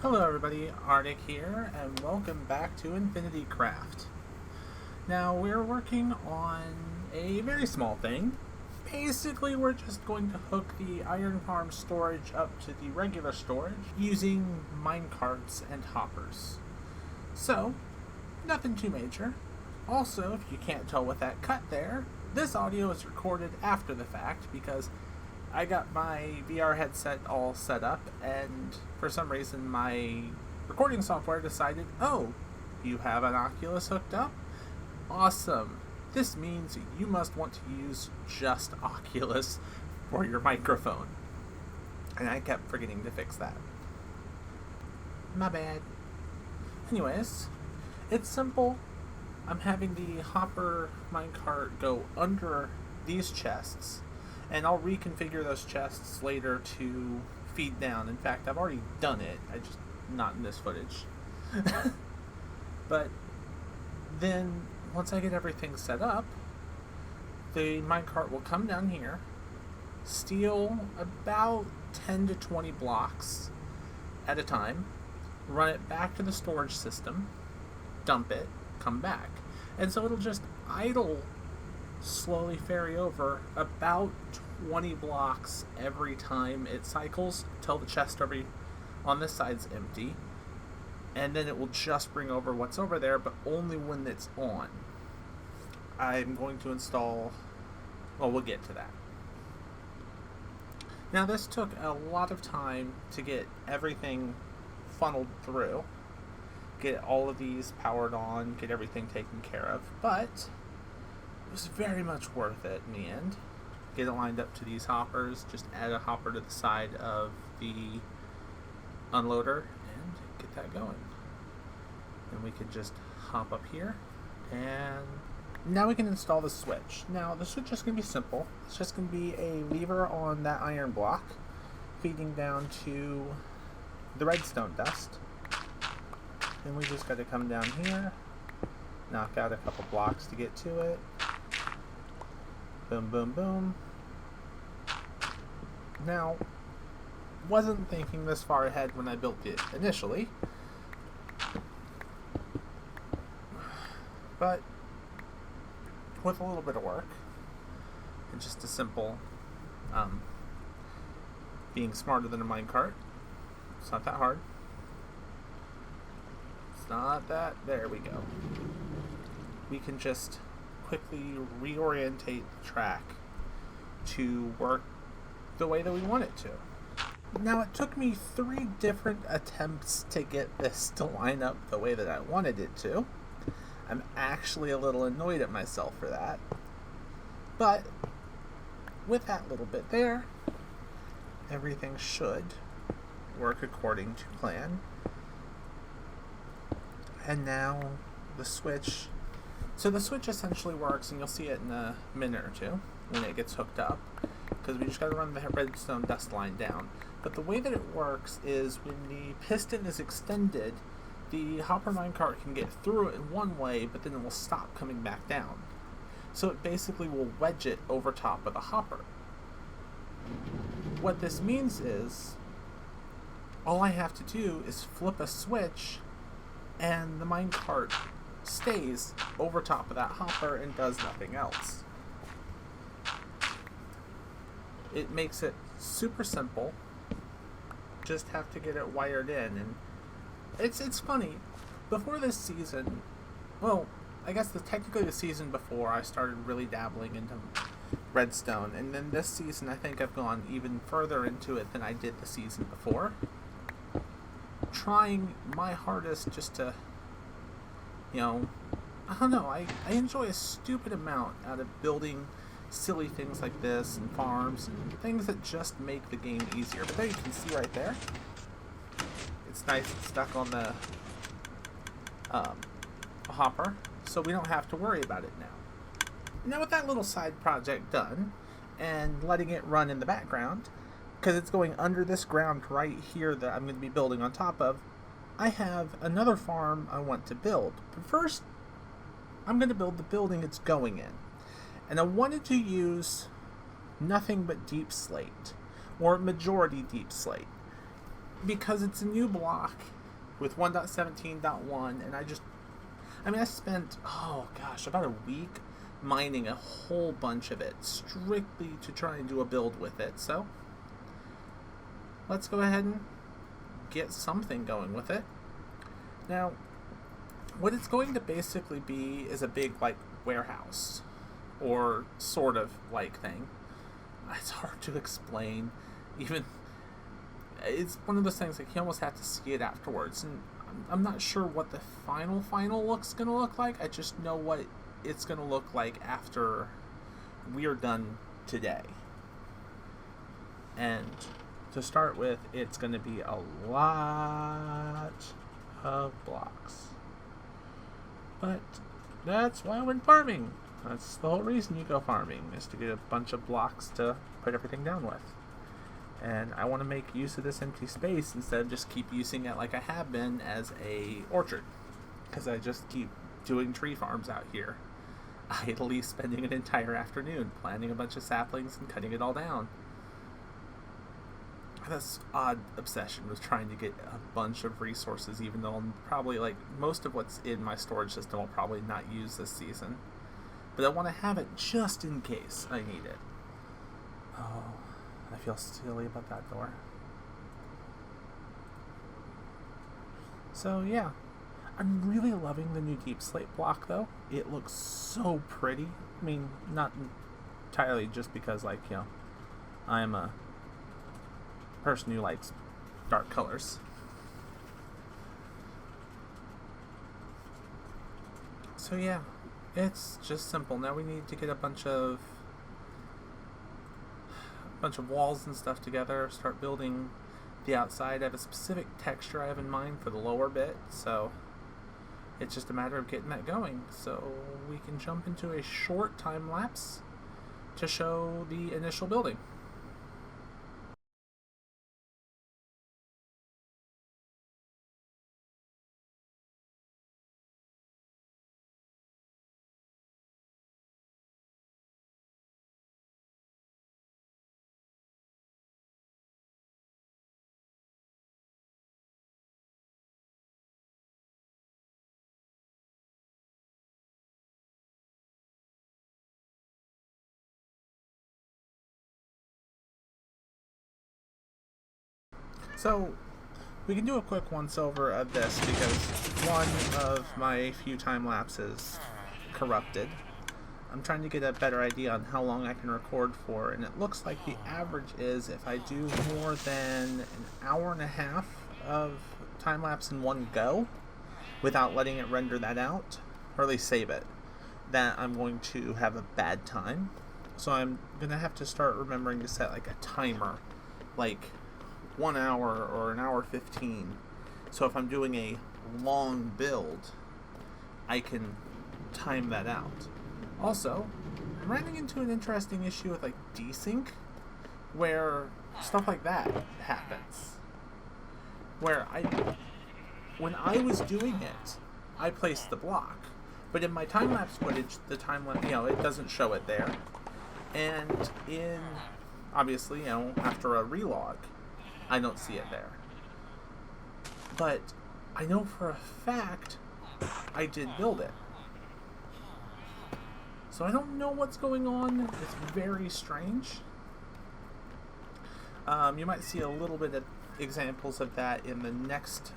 Hello everybody, Arctic here, and welcome back to Infinity Craft. Now, we're working on a very small thing. Basically, we're just going to hook the iron farm storage up to the regular storage using minecarts and hoppers. So, nothing too major. Also, if you can't tell with that cut there, this audio is recorded after the fact because I got my VR headset all set up, and for some reason my recording software decided, oh, you have an Oculus hooked up? Awesome. This means you must want to use just Oculus for your microphone. And I kept forgetting to fix that. My bad. Anyways, it's simple. I'm having the hopper minecart go under these chests, and I'll reconfigure those chests later to feed down. In fact, I've already done it. Not in this footage. But then, once I get everything set up, the minecart will come down here, steal about 10 to 20 blocks at a time, run it back to the storage system, dump it, come back. And so it'll just idle, slowly ferry over about 20 blocks every time it cycles till the chest on this side's empty, and then it will just bring over what's over there, but only when it's on. I'm going to install, well, we'll get to that. Now, this took a lot of time to get everything funneled through, get all of these powered on, get everything taken care of, but it was very much worth it in the end. Get it lined up to these hoppers, just add a hopper to the side of the unloader and get that going. And we can just hop up here, and now we can install the switch. Now, the switch is going to be simple. It's just going to be a lever on that iron block feeding down to the redstone dust. Then we just got to come down here, knock out a couple blocks to get to it. Boom, boom, boom. Now, wasn't thinking this far ahead when I built it initially, but with a little bit of work and just a simple being smarter than a minecart, it's not that hard. It's not that. There we go. We can just quickly reorientate the track to work the way that we want it to. Now, it took me 3 different attempts to get this to line up the way that I wanted it to. I'm actually a little annoyed at myself for that. But with that little bit there, everything should work according to plan. And now the switch. So the switch essentially works, and you'll see it in a minute or two when it gets hooked up, because we just got to run the redstone dust line down. But the way that it works is when the piston is extended, the hopper minecart can get through it in one way, but then it will stop coming back down. So it basically will wedge it over top of the hopper. What this means is, all I have to do is flip a switch, and the minecart stays over top of that hopper and does nothing else. It makes it super simple. Just have to get it wired in, and it's funny. Before this season, well, I guess technically the season before, I started really dabbling into redstone, and then this season I think I've gone even further into it than I did the season before, trying my hardest just to, I don't know, I enjoy a stupid amount out of building silly things like this and farms and things that just make the game easier. But there you can see right there, it's nice and stuck on the hopper, so we don't have to worry about it now. Now, with that little side project done and letting it run in the background, because it's going under this ground right here that I'm going to be building on top of, I have another farm I want to build. But first, I'm going to build the building it's going in. And I wanted to use nothing but deep slate, or majority deep slate, because it's a new block with 1.17.1, and I spent, oh gosh, about a week mining a whole bunch of it, strictly to try and do a build with it. So let's go ahead and get something going with it. Now, what it's going to basically be is a big, like, warehouse, or sort of like thing. It's hard to explain. Even, it's one of those things, like, you almost have to see it afterwards, and I'm not sure what the final look's gonna look like. I just know what it's gonna look like after we're done today. And to start with, it's gonna be a lot of blocks. But that's why I went farming. That's the whole reason you go farming, is to get a bunch of blocks to put everything down with. And I want to make use of this empty space instead of just keep using it like I have been as a orchard, because I just keep doing tree farms out here, idly spending an entire afternoon planting a bunch of saplings and cutting it all down. This odd obsession with trying to get a bunch of resources, even though I'm probably, like, most of what's in my storage system I'll probably not use this season, but I want to have it just in case I need it. Oh, I feel silly about that door. So yeah, I'm really loving the new deep slate block though. It looks so pretty. I mean, not entirely just because, like, you know, I'm a person who likes dark colors. So yeah, it's just simple. Now we need to get a bunch of walls and stuff together, start building the outside. I have a specific texture I have in mind for the lower bit, so it's just a matter of getting that going. So we can jump into a short time lapse to show the initial building. So we can do a quick once over of this because one of my few time lapses corrupted. I'm trying to get a better idea on how long I can record for, and it looks like the average is if I do more than an hour and a half of time lapse in one go without letting it render that out, or at least save it, that I'm going to have a bad time. So I'm gonna have to start remembering to set like a timer, like 1 hour or an hour 15. So if I'm doing a long build, I can time that out. Also, I'm running into an interesting issue with, like, desync, where stuff like that happens. Where when I was doing it, I placed the block, but in my time lapse footage, the time lapse, you know, it doesn't show it there. And in, obviously, you know, after a relog, I don't see it there. But I know for a fact I did build it. So I don't know what's going on. It's very strange. You might see a little bit of examples of that in the next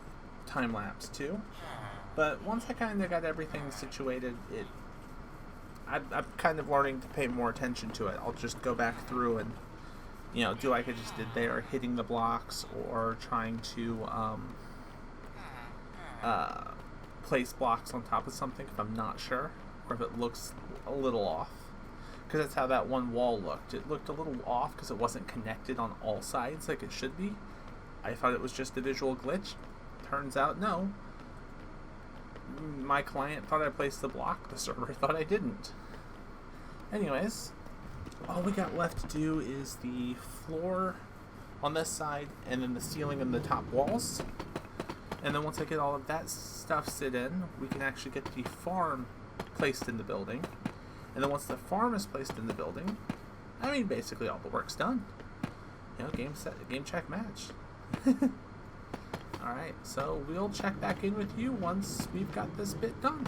time lapse too. But once I kind of got everything situated, I'm kind of learning to pay more attention to it. I'll just go back through and, you know, do like I just did there, hitting the blocks or trying to place blocks on top of something if I'm not sure, or if it looks a little off. Because that's how that one wall looked. It looked a little off because it wasn't connected on all sides like it should be. I thought it was just a visual glitch. Turns out, no. My client thought I placed the block, the server thought I didn't. Anyways, all we got left to do is the floor on this side and then the ceiling and the top walls. And then once I get all of that stuff sit in, we can actually get the farm placed in the building. And then once the farm is placed in the building, I mean, basically all the work's done. You know, game set, game check, match. Alright, so we'll check back in with you once we've got this bit done.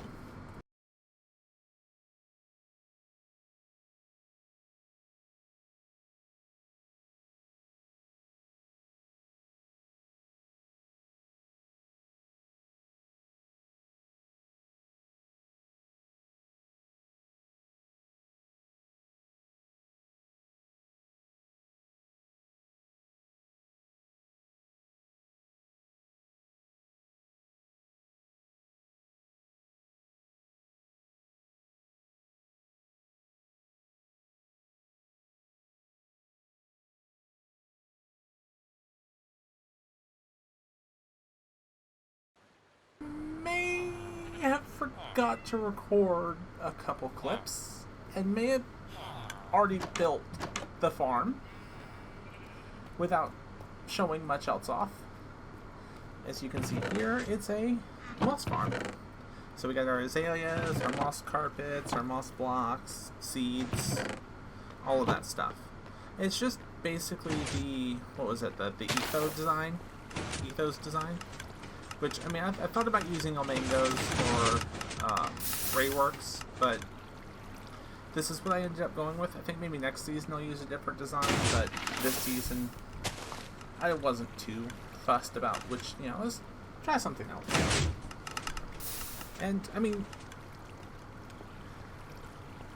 May have forgot to record a couple clips and may have already built the farm without showing much else off. As you can see here, it's a moss farm. So we got our azaleas, our moss carpets, our moss blocks, seeds, all of that stuff. It's just basically the, what was it, the ethos design? Which, I mean, I thought about using Almangos or Rayworks, but this is what I ended up going with. I think maybe next season I'll use a different design, but this season I wasn't too fussed about which, you know, let's try something else. And, I mean,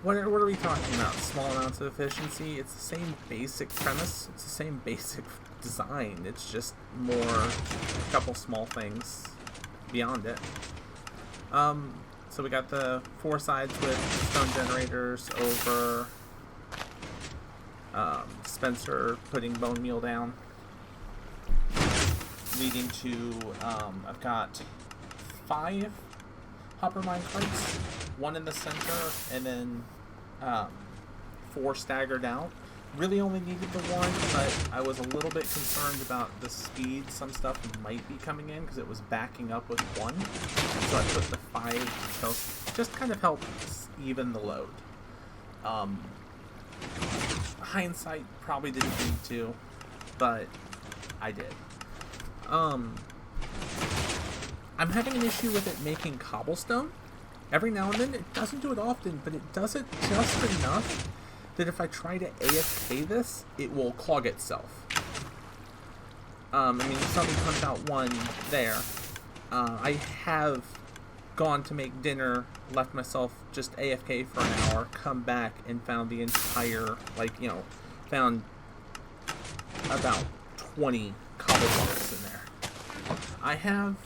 what are we talking about? Small amounts of efficiency? It's the same basic premise. It's the same basic design. It's just more, a couple small things beyond it. So we got the 4 sides with stone generators over Spencer putting bone meal down, leading to I've got 5 hopper mine carts, 1 in the center, and then 4 staggered out. Really only needed the 1, but I was a little bit concerned about the speed some stuff might be coming in because it was backing up with 1. So I put the 5 to just kind of help even the load. Hindsight, probably didn't need to, but I did. I'm having an issue with it making cobblestone. Every now and then, it doesn't do it often, but it does it just enough that if I try to AFK this, it will clog itself. I mean, you saw me punch out 1 there. I have gone to make dinner, left myself just AFK for an hour, come back and found the entire, like, you know, found about 20 cobblestones in there. I have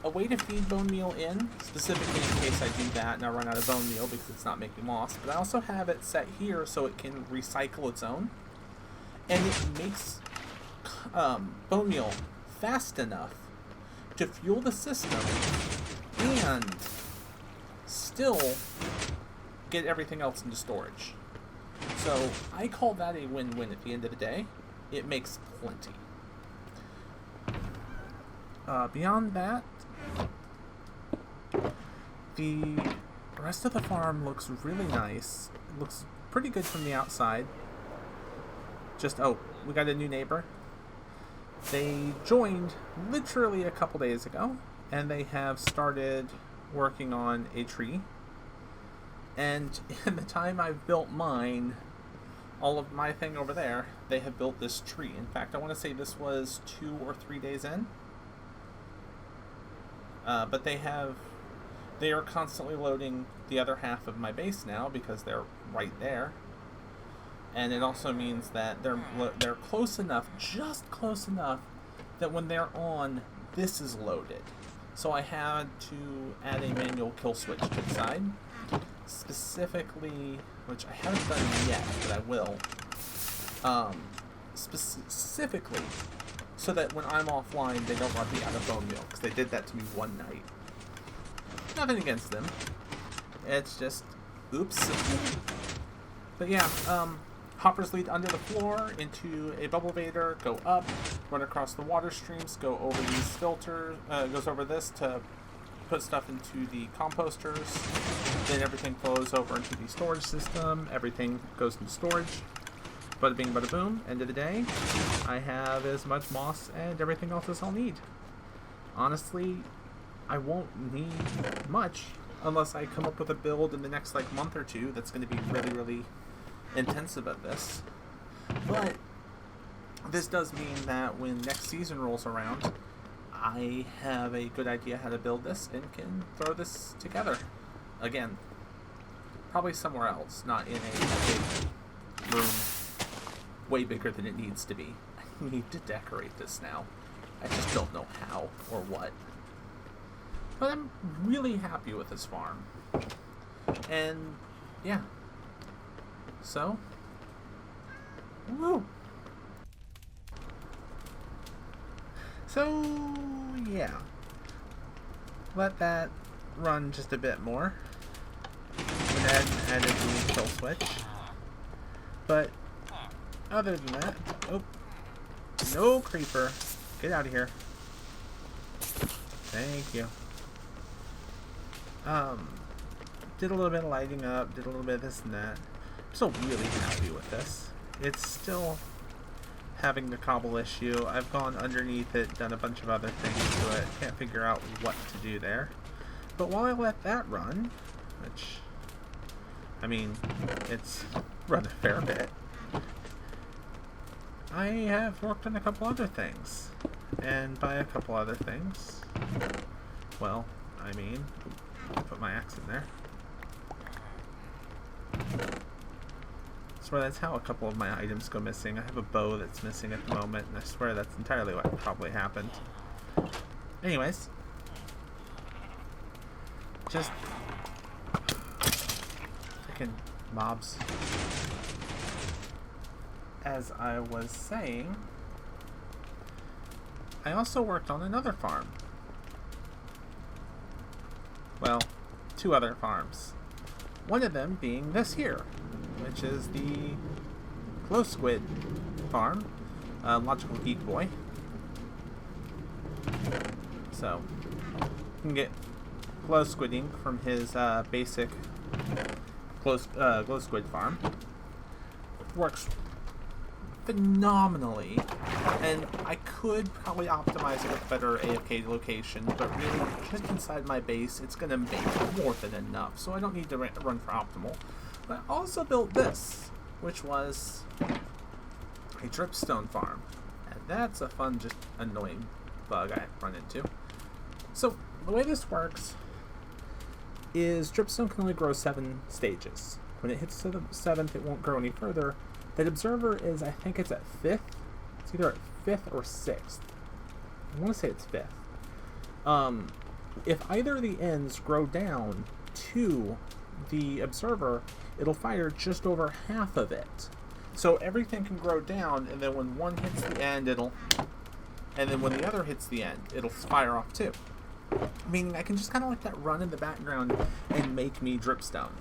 a way to feed bone meal in, specifically in case I do that and I run out of bone meal because it's not making moss, but I also have it set here so it can recycle its own, and it makes bone meal fast enough to fuel the system and still get everything else into storage. So I call that a win-win at the end of the day. It makes plenty. Beyond that, the rest of the farm looks really nice. It looks pretty good from the outside. Just, oh, we got a new neighbor. They joined literally a couple days ago, and they have started working on a tree. And in the time I've built mine, all of my thing over there, they have built this tree. In fact, I want to say this was 2 or 3 days in. But they are constantly loading the other half of my base now because they're right there. And it also means that they're close enough, just close enough, that when they're on, this is loaded. So I had to add a manual kill switch to the side, specifically, which I haven't done yet, but I will, specifically so that when I'm offline, they don't run me out of bone meal, because they did that to me one night. Nothing against them. It's just, oops. But yeah, hoppers lead under the floor into a bubble vader, go up, run across the water streams, go over these filters, goes over this to put stuff into the composters. Then everything flows over into the storage system. Everything goes into storage. Bada bing, bada boom. End of the day, I have as much moss and everything else as I'll need. honestly, I won't need much unless I come up with a build in the next like month or two that's going to be really, really intensive at this. But this does mean that when next season rolls around, I have a good idea how to build this and can throw this together. Again, probably somewhere else, not in a big room way bigger than it needs to be. I need to decorate this now. I just don't know how or what. But I'm really happy with this farm. And yeah. So, woo! So, yeah. Let that run just a bit more. Went ahead and added the kill switch. But, other than that, oh, no creeper. Get out of here. Thank you. Did a little bit of lighting up, did a little bit of this and that. I'm still really happy with this. It's still having the cobble issue. I've gone underneath it, done a bunch of other things to it. Can't figure out what to do there. But while I let that run, which, I mean, it's run a fair bit, I have worked on a couple other things. And by a couple other things, well, I mean, put my axe in there. I swear that's how a couple of my items go missing. I have a bow that's missing at the moment, and I swear that's entirely what probably happened. Anyways, just freaking mobs. As I was saying, I also worked on another farm. Well, two other farms. One of them being this here, which is the glow squid farm, Logical Geek Boy. So, you can get glow squidding from his basic glow squid farm. Works phenomenally, and I could probably optimize it with better AFK location, but really, just inside my base, it's going to make more than enough, so I don't need to run for optimal. But I also built this, which was a Dripstone farm, and that's a fun, just annoying bug I run into. So, the way this works is Dripstone can only grow 7 stages. When it hits the 7th, it won't grow any further. That observer is, I think it's at 5th. It's either at 5th or 6th. I want to say it's 5th. If either of the ends grow down to the observer, it'll fire just over half of it. So everything can grow down, and then when one hits the end, it'll... And then when the other hits the end, it'll fire off too. Meaning I can just kind of let that run in the background and make me Dripstone.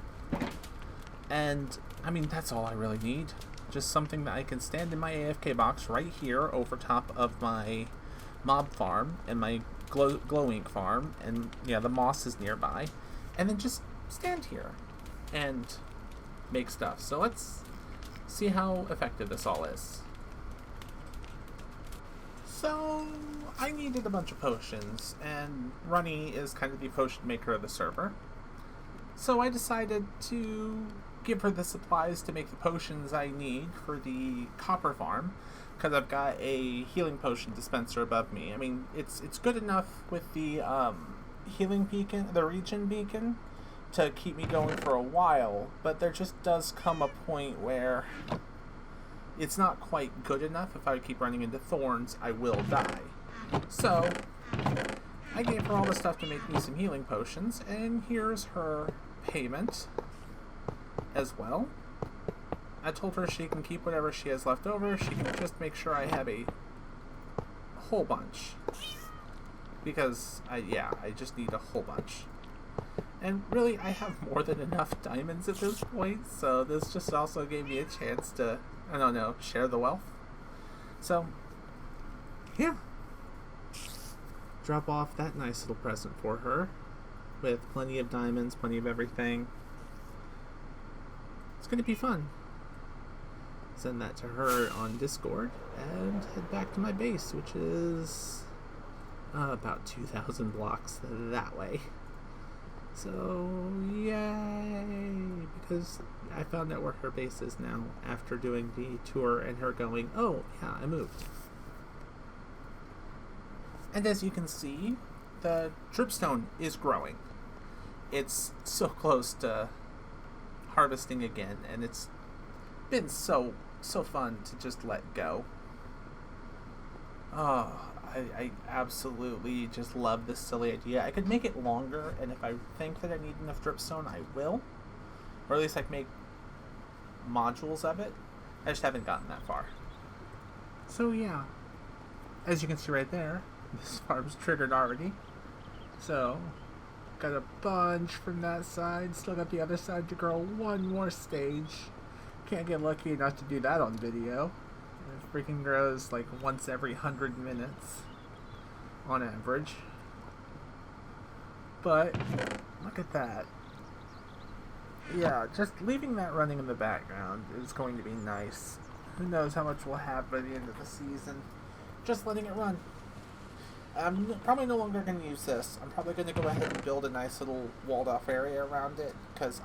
And, I mean, that's all I really need. Just something that I can stand in my AFK box right here over top of my mob farm and my glow ink farm, and yeah, the moss is nearby, and then just stand here and make stuff. So let's see how effective this all is. So I needed a bunch of potions, and Runny is kind of the potion maker of the server. So I decided to give her the supplies to make the potions I need for the copper farm, because I've got a healing potion dispenser above me. I mean, it's good enough with the healing beacon, the regen beacon, to keep me going for a while, but there just does come a point where it's not quite good enough. If I keep running into thorns, I will die. So I gave her all the stuff to make me some healing potions, and here's her payment as well. I told her she can keep whatever she has left over. She can just make sure I have a whole bunch, because I just need a whole bunch. And really, I have more than enough diamonds at this point, so this just also gave me a chance to, I don't know, share the wealth. So yeah, drop off that nice little present for her with plenty of diamonds, plenty of everything. It's going to be fun. Send that to her on Discord and head back to my base, which is about 2,000 blocks that way. So, yay! Because I found out where her base is now after doing the tour and her going, oh, yeah, I moved. And as you can see, the Dripstone is growing. It's so close to harvesting again, and it's been so fun to just let go. Oh, I absolutely just love this silly idea. I could make it longer, and if I think that I need enough Dripstone, I will. Or at least I can make modules of it. I just haven't gotten that far. So yeah, as you can see right there, this farm's triggered already. So, got a bunch from that side. Still got the other side to grow one more stage. Can't get lucky enough to do that on video. It freaking grows like once every 100 minutes on average. But look at that. Yeah, just leaving that running in the background is going to be nice. Who knows how much we'll have by the end of the season. Just letting it run. I'm probably no longer going to use this. I'm probably going to go ahead and build a nice little walled off area around it, because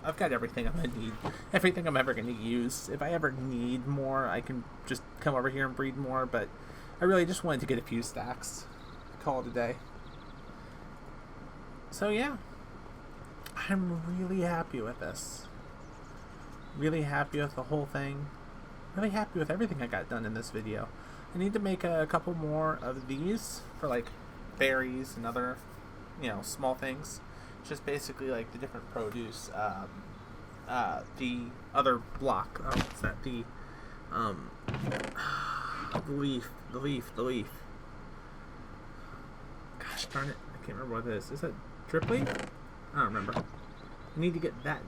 I've got everything I'm going to need. Everything I'm ever going to use. If I ever need more, I can just come over here and breed more, but I really just wanted to get a few stacks. Call it a day. So yeah, I'm really happy with this. Really happy with the whole thing. Really happy with everything I got done in this video. I need to make a couple more of these for like berries and other, small things. Just basically like the different produce. The other block. What's that? The leaf. Gosh darn it! I can't remember what it is. Is that drip leaf? I don't remember. I need to get that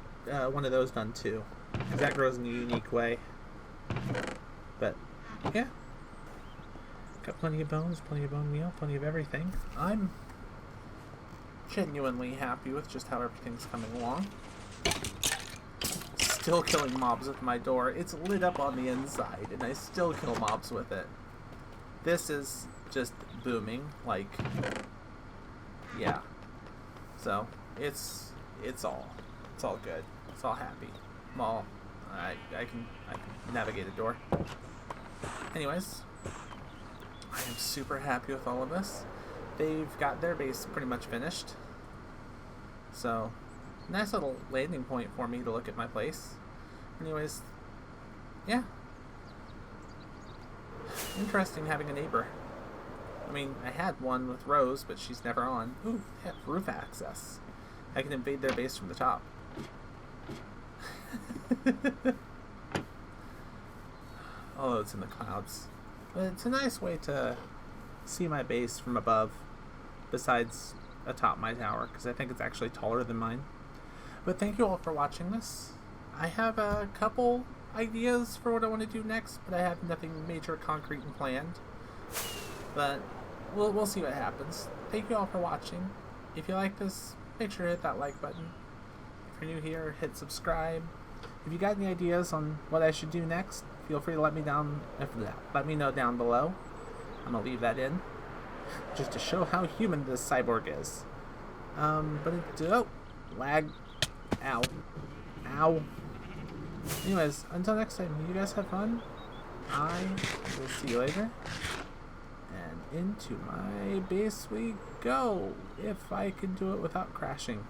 one of those done too, because that grows in a unique way. But yeah. Got plenty of bones, plenty of bone meal, plenty of everything. I'm genuinely happy with just how everything's coming along. Still killing mobs with my door. It's lit up on the inside, and I still kill mobs with it. This is just booming, like, yeah. So, it's all good. It's all happy. I can navigate a door. Anyways, I am super happy with all of this. They've got their base pretty much finished. So, nice little landing point for me to look at my place. Anyways, yeah. Interesting having a neighbor. I mean, I had one with Rose, but she's never on. Ooh, they have roof access. I can invade their base from the top. Although it's in the clouds. But it's a nice way to see my base from above, besides atop my tower, because I think it's actually taller than mine. But thank you all for watching this. I have a couple ideas for what I want to do next, but I have nothing major, concrete, and planned. But we'll see what happens. Thank you all for watching. If you like this, make sure to hit that like button. If you're new here, hit subscribe. If you got any ideas on what I should do next, feel free to let me know down below. I'm gonna leave that in, just to show how human this cyborg is. Lag. Ow. Anyways, until next time, you guys have fun. I will see you later. And into my base we go, if I can do it without crashing.